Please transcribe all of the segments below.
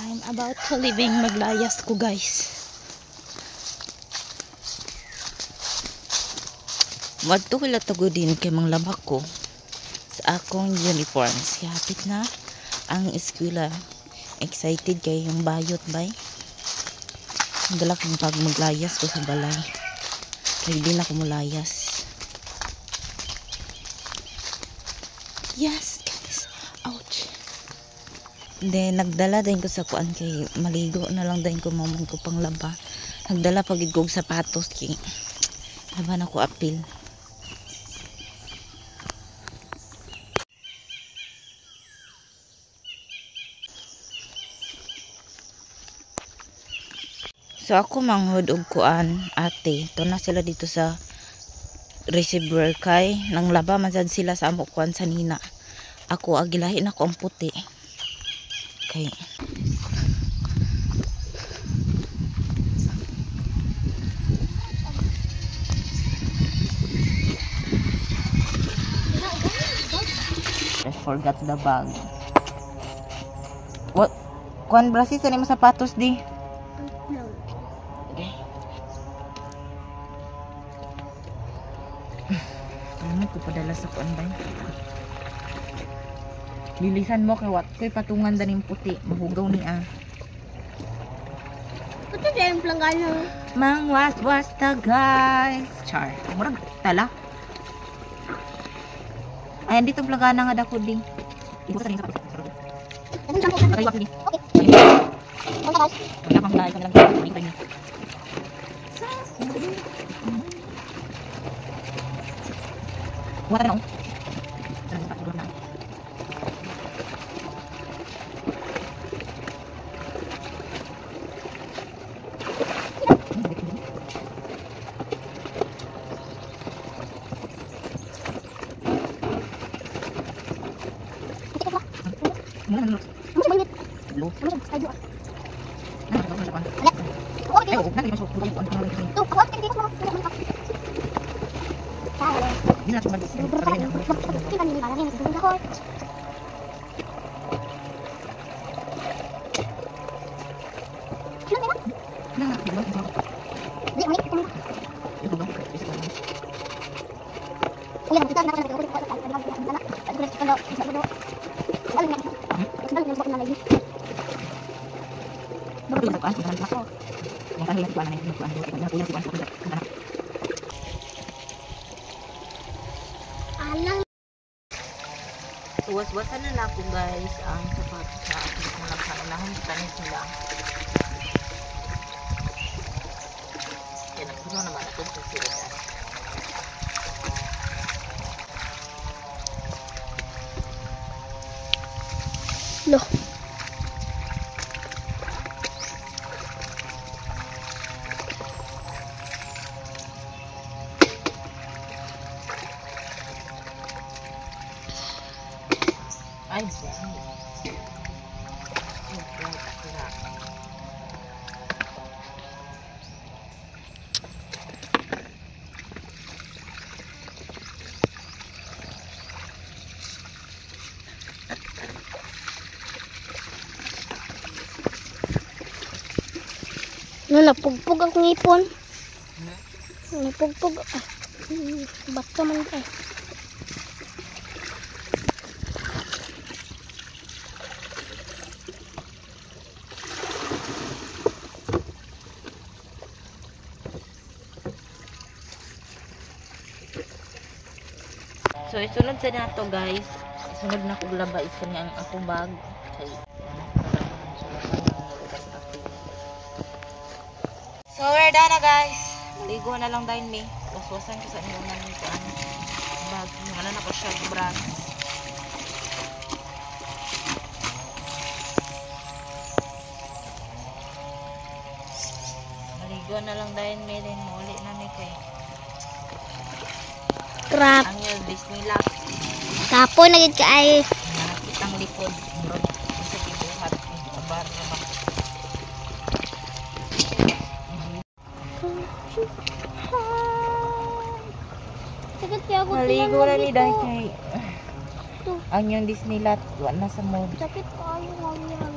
I'm about to leaving. Maglayas ko, guys. Wadto ko latago din kay mang labak ko sa akong uniform. Hapit na ang eskwela. Excited kay yung bayot bay. Dala kong pag maglayas ko sa balay. Kaya di na ko mulayas. Yes, guys. Ouch. Then, nagdala din ko sa kuan kay maligo na lang din ko mamang ko pang laba. Nagdala pagid ko og sapatos kay laban ako apil. So ako manghod og kuan ate. Ito na sila dito sa receiver kay nang laba man sad sila sa amo kuan sa nina. Ako agilahin ako ang puti. Okay. I forgot the bag. What? Kuan brasis sa nimo sapatos di? Okay. Ano ko padala sa kuan ba? Lilisan mo kay wat koy patungan daning puti, mahugaw ni ah. Ito din yung planggana. Mang was ta guys. Char. Murag tala. Ay dito plagana nga dako ding. Ibuta rin sa pati. Okay. Okay. Wala kang dahil kami lang dito niya. Wala na. Was-wasan na lang ako guys ang sapatos sa akin kung nagkaunahon tanis nila. Kaya nagpuno naman ako sa sila. No. Ay, Napugpog akong ipon. Napugpog. Ba't ka man ka? So, isunod sa nato guys. Isunod na kong laba isa niya ang akong bag. So, we're done na guys. Maligo na lang dahil me. Waswasan ko sa inyo namin ito. Bag. Ano na ko siya. Brand. Maligo na lang dahil me. Then, muli namin kay Crap. ang yung Disneyland. Kapo na gid kaay. Nakitang likod. Bro. Sa tibuhat. Kabar na ba. Sakit kaya ako. Maligo na ni dahil kay. Ito. Ang yung Disneyland, wala na sa mood. Sakit kayo ngayon.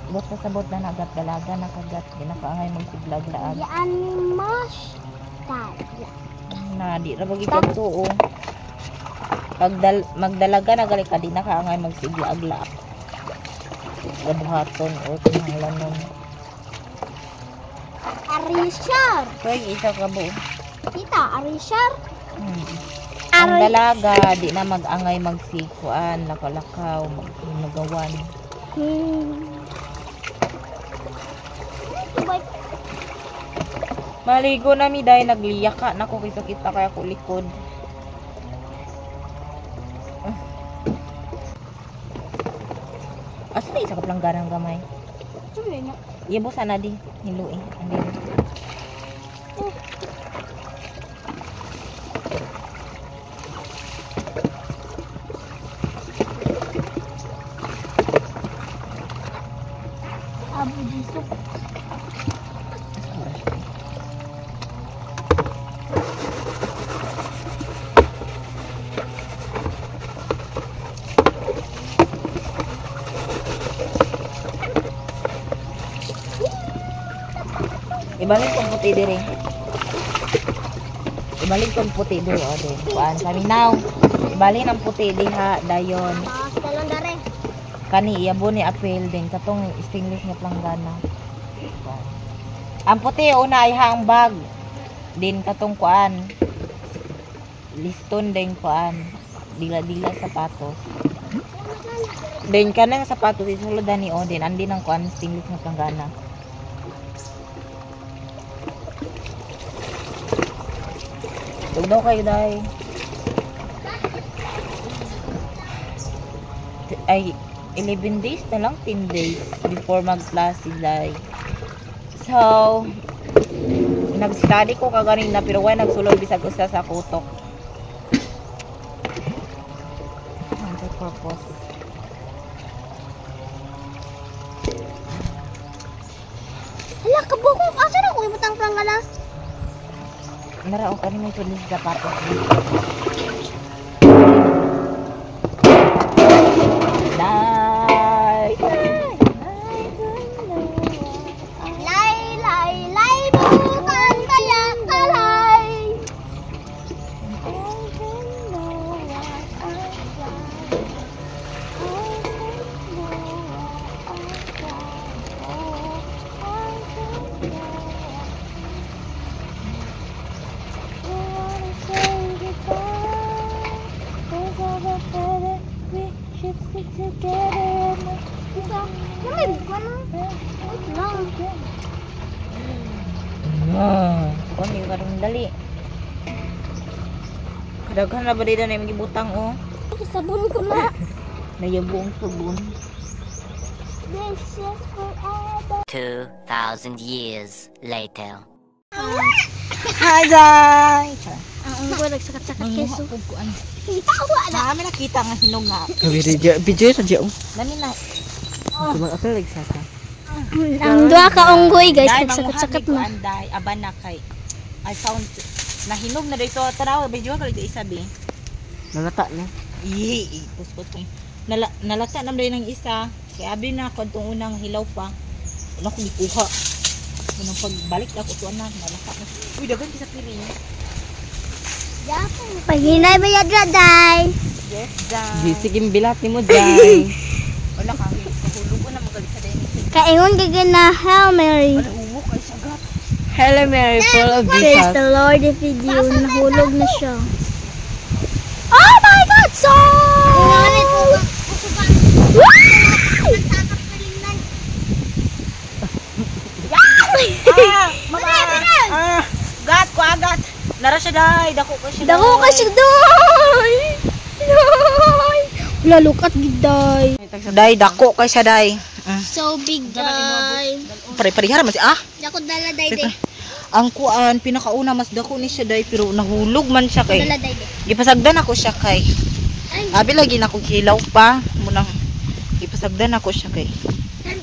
Bot na sa bot na nagat, dalaga, nakagat, ginakaangay magsiglag-laag. Yan mas tala. Na, di na magiging tuo. Pag magdalaga na gali ka, di nakaangay magsiglag-laag. Gabuhaton o tinanglanon. Arishar. Kaya isa ka buo. Kita, Arishar. Ang dalaga, di na mag-angay magsikuan, lakalakaw, magagawan. Maligo na mi dahil nagliyaka na ko kaysa kita kaya ko likod. Asa na isa ka pelangganang gamay? Iya bo sana di hiluin. Andin. Abu Jisuk. Ibalik kong puti dire. Ibalik kong puti dire o din. Kuan kami now. Ibalik ang puti diha dayon. Mas talon dare. Kani iyabo ni apel din katong stainless nga planggana. Kuan. Ang puti una ay ang bag. Din katong kuan. Liston din kuan. Dila-dila sapatos. Din kanang sapatos isulod ni o din andi nang kuan stainless nga planggana. Tugnaw kayo dahi. Ay, 11 days na lang, 10 days before mag-klase dahi. So, nag-study ko kaganin na pero wala nagsulod bisag usa sa kutok. Ang purpose. Hala, kabuko. Asa na ko ibutang planggana? Nara o kanin may tulis sapatos. Lay, bukan kaya kalay. May bukan lang. Kung yung karong dali. Kadaghan na ba dito na yung gibutang o? Sabon ko na. Nayabong sabon. This is forever. 2,000 years later. Hi guys! Ang unggo nagsakat-sakat keso. Kuan. Kita ko ba na? Kami nakita nga hinog nga. Video sa diyo. Nani na. Apel like sa. Ang dua ka unggoy guys nagsakat-sakat na. Anday aban na kay. I found nahinog na dito. Taraw video ka dito isabi. Nalata na. Puspot ko. Nalata na dito ng isa. Kaya abi na ko itong unang hilaw pa. Ano ko gikuha. Unang pagbalik ako tuan na nalata na. Uy dagan sa piring. Paghinay ba yadra day? Yes, dai. Bisigim bilat ni mo dai. Wala kami. Kahulog ko na magalit sa dito. Kaingon gagana na Hail Mary. Wala humok ay sagat. Hail Mary, full of Praise grace. the Lord if you do. Nahulog na siya. Oh my God! So! Gat ko agat. Nara siya dai, dako ko siya. Dako kasi day! Wala lukat giday. Dai dako kay siya dai. So big day. Pare-parehara man siya. Dako dala day de. Ang kuan pinakauna mas dako ni siya dai pero nahulog man siya kay. Dala day de. Gipasagdan ako siya kay. Abi lagi na ko kilaw pa munang ipasagdan ako siya kay.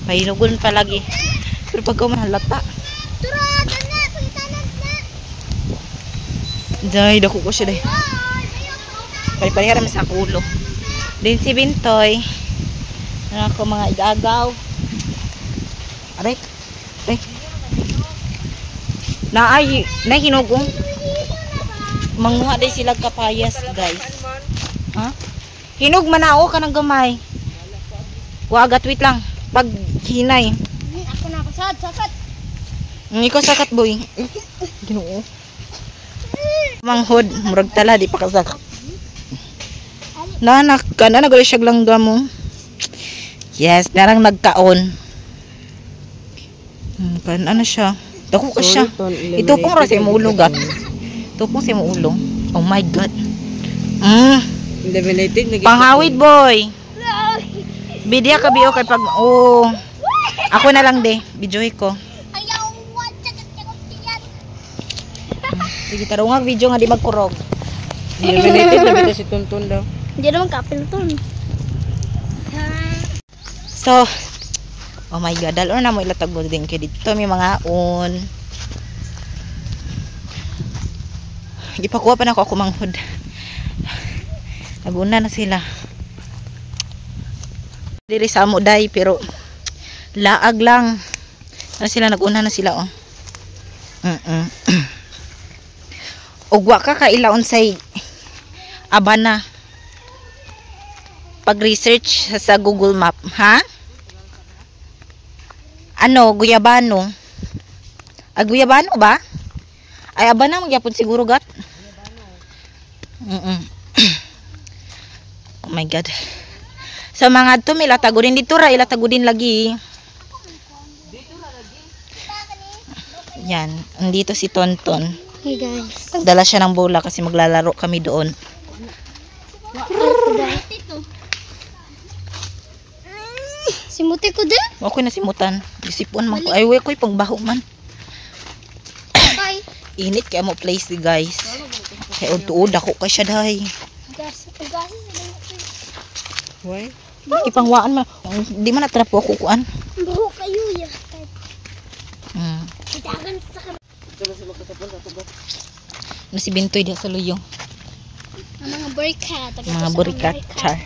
Pahinugon pa lagi. Pero pag halata. Tura, dana, pagitanan na. Dai dako ko siya dai. Pari-parihan naman sa kulo. Din si Bintoy. Ano ako mga igagaw. Aray. Aray. Na hinugong. Manguha day sila kapayas, guys. Ha? Hinog manao ka ng gamay. Wagat, wait lang. Pag hinay. Ako na ako sakat. Ikaw sakat, boy. Ginoo. Manghod, murag tala, di pa kasakat. Nanak ka na, nagulay siya langga mo. Yes, narang nagkaon. Ano siya? Dako ka siya. Ito pong rasa mo ulo, gat. Ito pong sa mo ulo. Oh my God. Eliminated. Panghawid, boy. Bidya ka biyo kay pag... Oh. Ako na lang, de. Videoy ko. Ayaw, sakat-sakat yan. Sige, tarungang video nga di magkurog. Eliminated na bita si Tonton daw. Hindi naman kapil to. So, oh my God, dalo na mo ilatagod din kayo dito. May mga on. Ipakuha pa na ako manghod. Naguna na sila. Diri sa amo day, pero laag lang. Na sila, naguna na sila, oh. Ugwa ka kailaon say abana. Pag-research sa Google Map, ha? Ano, Guyabano? Guyabano ba? Ay, abana magyapon siguro, gat. Oh my God. Sa mga to, may latagudin dito ra, ilatagudin lagi. Yan, andito si Tonton. Hey guys. Dala siya ng bola kasi maglalaro kami doon. Simuti ko din. Okay na simutan. Isipon man ko. Ay, ko'y pangbaho man. Bye. Init kaya mo place di guys. Kaya uod ako kay siya dahi. Gas. Why? Ipangwaan man. Di man natrapo ako kuan. Buho kayo ya. Itagan sa Na si Bintoy dia sa luyo. mga burikat. Mga burikat. Char.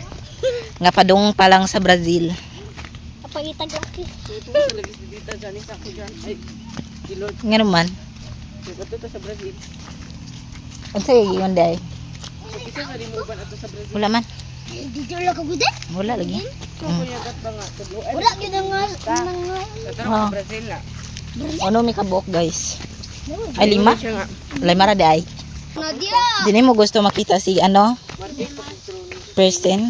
Nga padung pa lang sa Brazil. Kapagitag laki. Nga naman. Sa Brazil. Unsay yun dahi? Wala man. Dito lang ka gudin? Wala lagi. Wala yun nga. Oh. Brazil na. Ano may kabuok guys? Ay, 5? 5 ra di ay. Nadia. Dini mo gusto makita si ano? Person.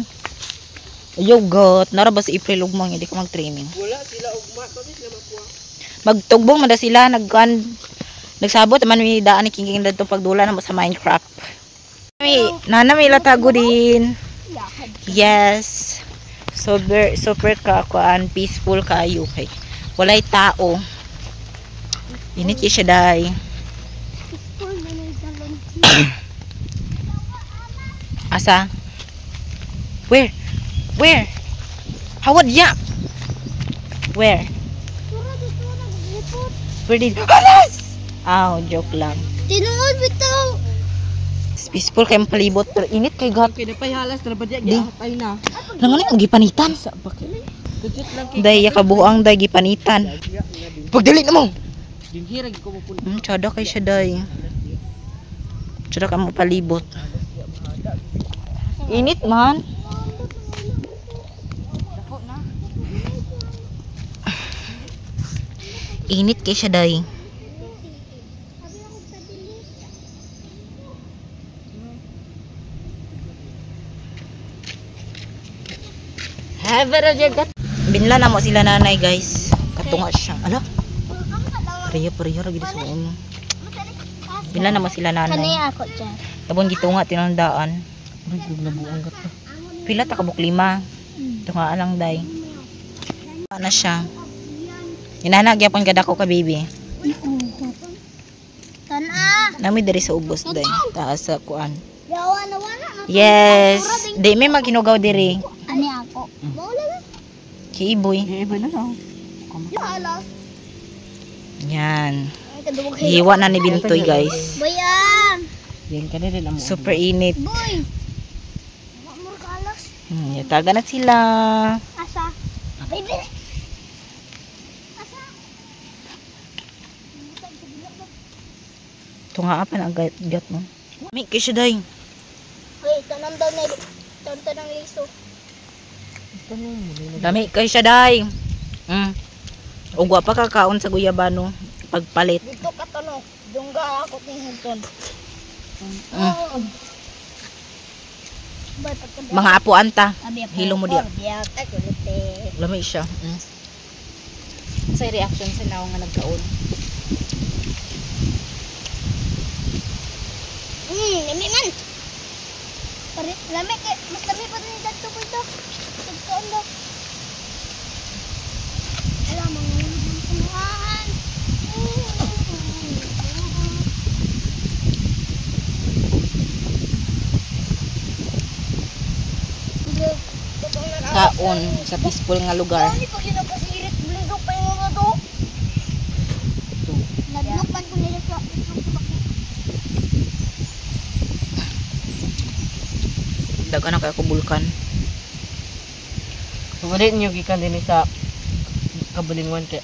Yogot. Nara ba sa April ugmang hindi ka mag-training? Wala sila ugma. Kami sila makuha. Magtugbong man da sila. Nagsabot man may daan ni King dito pagdula na mo sa Minecraft. Nana may latago din. Yes. Super kakuan. Peaceful kayo. Okay. Walay tao. Init siya dahi. Asa? Where? Hawad ya? Where did? Alas! Joke lang. Tinuod bitaw. Peaceful kay palibot pero init kay gat. Kaya pa halas na ba diya? Atay na. Langan ang gipanitan. Kujut lang Day kabuang day gipanitan. Pagdali na mo. Dinhirag ko mo pun. Tsada kay siya day. Tsada ka mo palibot. Init man. Init kay siya day. Binla na mo sila nanay guys. Katunga siya. Ala? Priya lagi sa mo. Binla na mo sila nanay. Kanay ako dyan. Tabon gitunga tinandaan. Nabuang gato. Pila ta kabuk 5. Tungaan lang day. Na siya. Inana gyapon kada ko ka baby. Tana. Nami diri sa ubos day. Taas sa kuan. Yawa na wala. Yes. Di may maginugaw diri. Ani ako. Mawala na. Kiiboy. Iba na lang. Yaala. Yan. Hiwa na ni Bintoy guys. Boyang. Yan ka na rin amo. Super init. Boy. Yataga na sila. Asa? Baby! Asa? Ito nga apa na gat mo. May kisya day. Hey, tanong daw na ng liso. Dami kay siya day. Ugwa pa kakaon sa guyabano pagpalit. Dito ka tanong. Dungga ako tinghunton. Mga apo anta. Hilo mo diya. Ay, kulite. Lami siya. Sa reaction sa naong nga nagkaon. Lami man. Lami kay mas lami pa din dito po ito. Tagkaon daw. Alam mo ng kumuhan. Kaon sa peaceful nga lugar. Ano po yun ang kasirit? Buligog pa yung mga to. Naglok man ko nila sa Dagan na kay ako bulkan. Sumunod niyo gikan din sa kabalingwan kay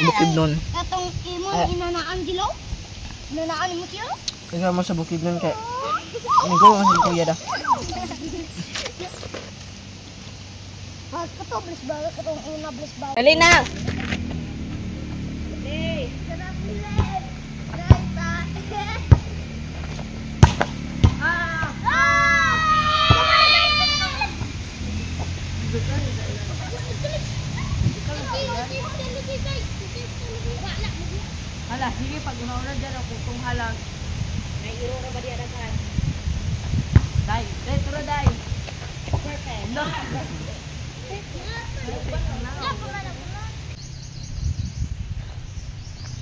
Bukid nun. Katong imong inanaan dilaw? Inanaan mo siya? kaya mo sa bukid nun kay ini ko man sa kuya da. Kato bless ba? Katong una bless ba? Dali na. Sarap nila. Guys, Hala, sige pag unauna diyan ako kung halang. May iro ra ba diya daghan? Dai, turo dai. Perfect. No.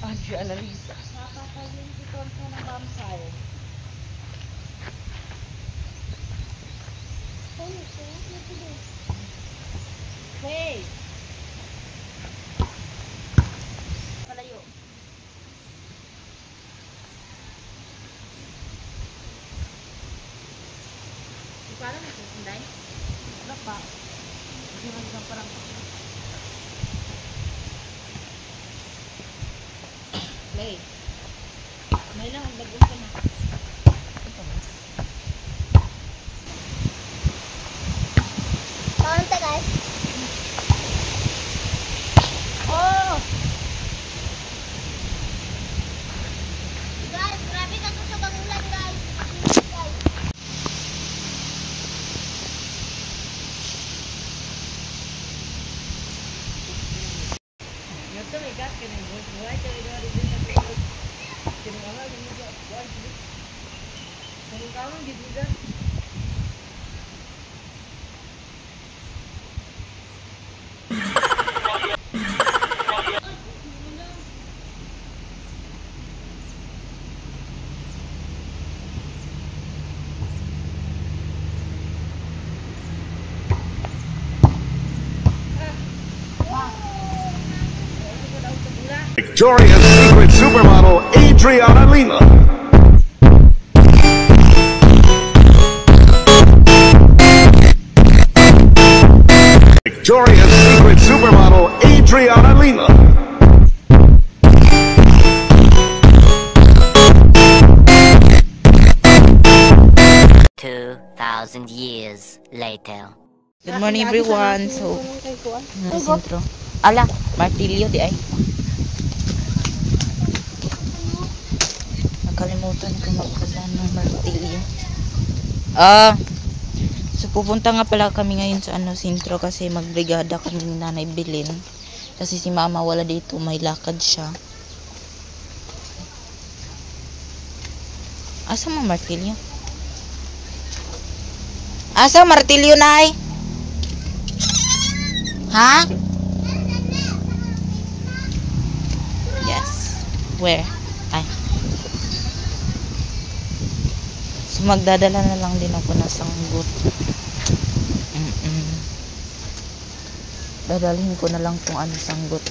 Anji Analisa. Nakakayin si Tonto ng vampire. Hey! Palayo. Di pa alam ito, sunday? Wala pa. Hindi man parang Play. May lang, mag-bagong ka na. Kaunta guys. Oh! Guys, grabe ka to sa bangulan guys. Guys. Ito may gas ka na yun. Wala ito may gawin din na ito. Sinungawa yung mga buwan. Sinungawa yung gibigan. Victoria's Secret supermodel Adriana Lima. Victoria's Secret supermodel Adriana Lima. 2,000 years later. Good morning everyone. So, sentro. Ala, martilyo di ay. Nakalimutan ko magdala ng martilyo. So pupunta nga pala kami ngayon sa sentro kasi magbrigada kami ni Nanay Bilin. Kasi si Mama wala dito, may lakad siya. Asa mo martilyo? Asa martilyo, Nay? Ha? Yes. Where? Ay. So magdadala na lang din ako ng sanggot. Dadalhin ko na lang kung ano sanggot.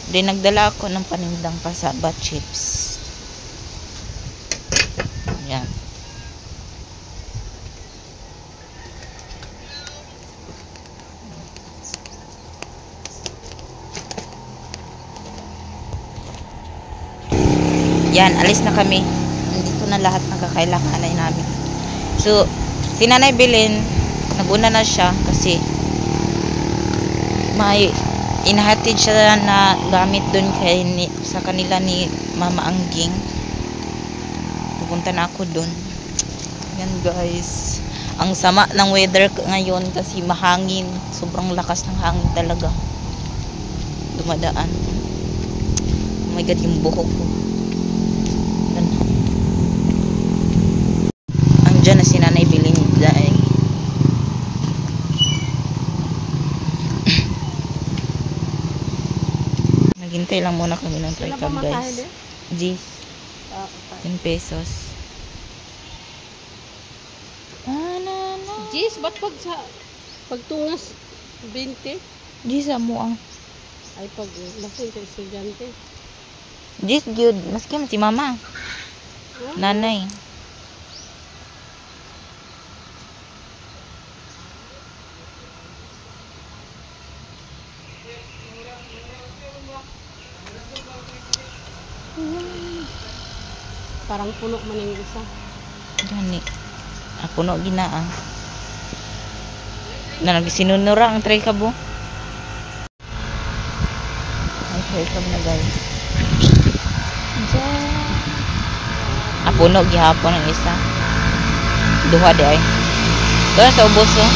Then nagdala ako ng panindang pasaba chips. Yan. Yan, alis na kami. Nandito na lahat ng kakailanganan namin. So, si Nanay Belen, naguna na siya kasi may inahatid siya na gamit doon sa kanila ni Mama Angging. Pupunta na ako doon. Yan guys. Ang sama ng weather ngayon kasi mahangin. Sobrang lakas ng hangin talaga. Dumadaan. Oh my God, yung buhok ko. Andiyan na si Nanay Belen dahil naghintay lang muna kami ng try cab guys. G's 10 pesos. Jis, ba't pagtungas 20? G's mo ang Ay, pag lasing sa estudyante. G's good. Maski man si Mama. Nanay. Parang puno man yung isa. Gani. Ako no ginaa. Na nagsinunura ang tray cab. Ay, tray cab na guys. Puno gihapon ang isa. Duha di ay. Doon sa ubos oh.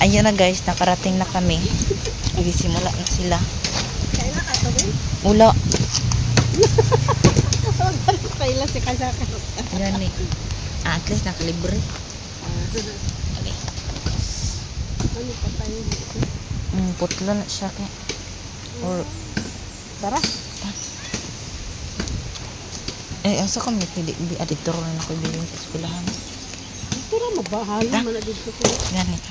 Ayun na guys, nakarating na kami. Nagsimula na sila. Kailan ka ito rin? Ula. Kailan si Kasaka. Yan eh. At least nakalibre. Okay. Ano pa tayo dito? Putlo na siya kay. Or Tara. asa kami pili editor na ako bilhin sa eskwelahan. Ito na mabahala man na dito ko. Yan eh.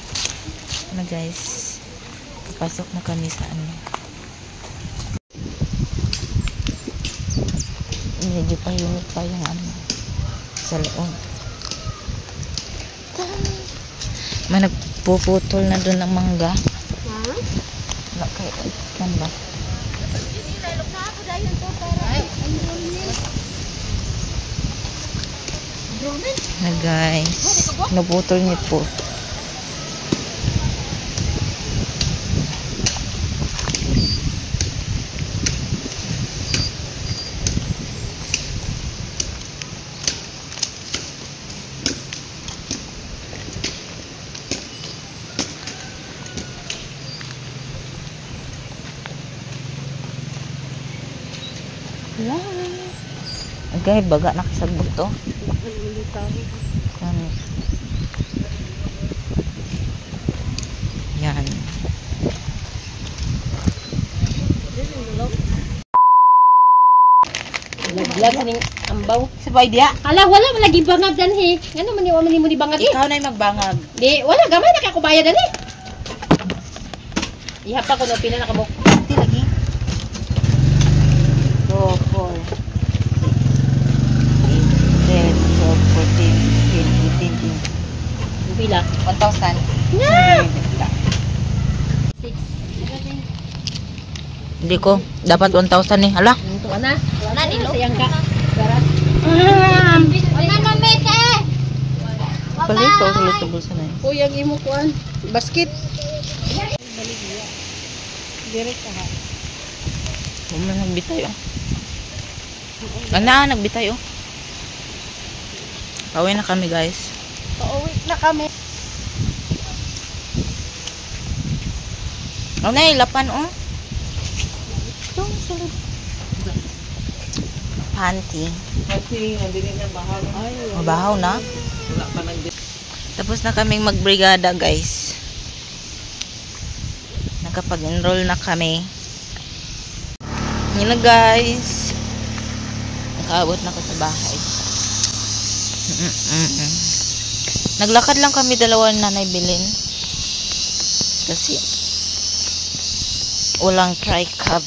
Ano guys? Pasok na kami sa ano. Medyo pahimik pa yung ano sa loob. May nagpuputol na doon ng mangga. Ha? Wala kayo. Yan ba? Na guys. Naputol niyo po. Okay, baga nakasagbot to. Yan. Yan. Naglag sa ning ambaw. Sabay dia. Ala, wala man lagi bangag danhi. Ano man ni mo ni bangag eh? Ikaw na yung magbangag. Di, wala gamay na kako bayad danhi. Ihapa ko no pila na kamo. Hindi lagi. 2, 4, 8, 10, 12, 14, 15, 18. Pila? 1,000. Na! 6. Hindi ko. Dapat 1,000 eh. Hala. Ito ka na. Wala nilo. Sayang ka. Garat. Wala na mete. Palito. Sulit sa bulsa na eh. Kuyang imo kuan. Basket. Direct ka ha. Bumala nagbitay oh. Nagbitay oh. Pauwi na kami guys. Pauwi na kami. Oh na lapan oh. Panty. Mabahaw na. Tapos na kaming magbrigada guys. Nakapag-enroll na kami. Yun na guys. Nakaabot na ko sa bahay. Naglakad lang kami dalawa na Nanay Belen. Kasi walang try cab.